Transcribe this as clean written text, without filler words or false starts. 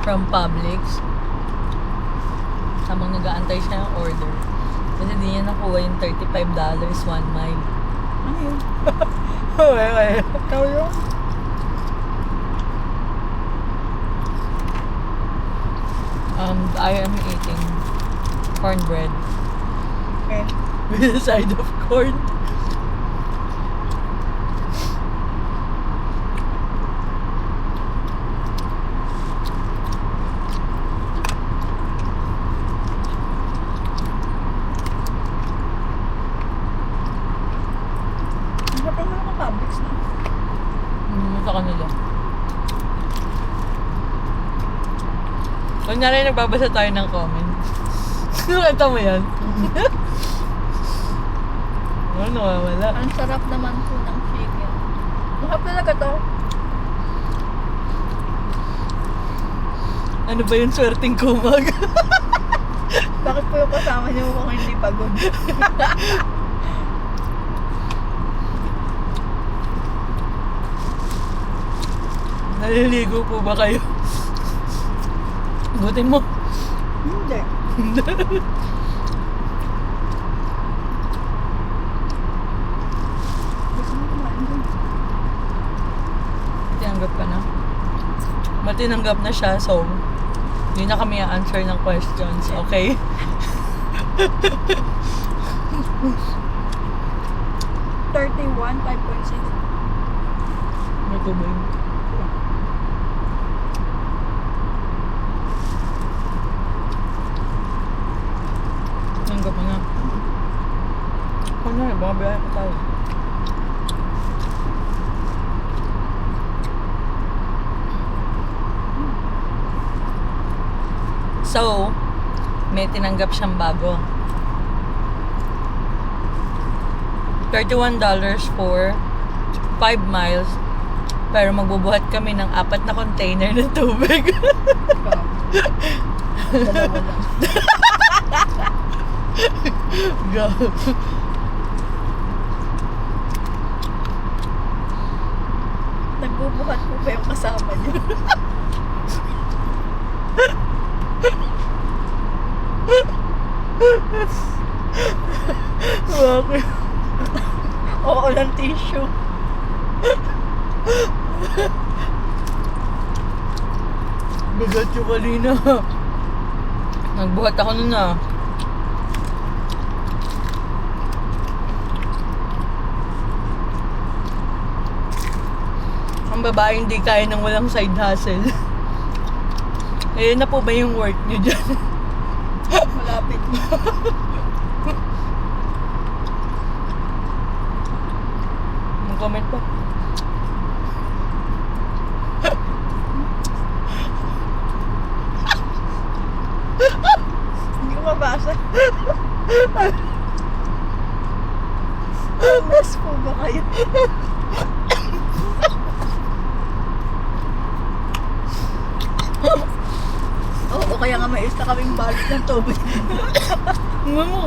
from Publix. Habang nag-aantay siya ng order. Kasi di niya nakuha yung $35 1 mile. Ano yun? Okay. Ikaw yun? I am eating cornbread Okay. with a side of corn. Ang sarap naman ng Publix na. Sa kanila. Kunyari nagbabasa tayo ng comments. Nakita mo yan? Ano, nawawala. Ang sarap naman po ng chicken. Mahap talaga to. Ano ba yung swerteng kumag? Bakit po yung kasama niyo kung hindi pagod? Naliligo po ba kayo? Butin mo. Hindi. Gusto mo kumain dun? Tinanggap ka na? Matinanggap na siya, so hindi na kami answer ng questions, okay? 31, 5.6. May tubig. Tinanggap mo na. Kunyari, baka biyahe pa tayo. So, may tinanggap siyang bago. $31 for 5 miles. Pero magbubuhat kami ng 4 na container ng tubig. Dalawa lang. Go. Nagbubuhat po ba yung kasama niyo? Bakit? Oo, ng tissue. Bigat yung kanina. Nagbuhat ako nun ah. Ang babae hindi kaya ng walang side hustle. Ayun na po ba yung work niyo dyan? Malapit. Mag-comment pa. Hindi ko mabasa. Mess po ba kayo? Oo, kaya nga may isa kaming balot ng tubig. Ano mo?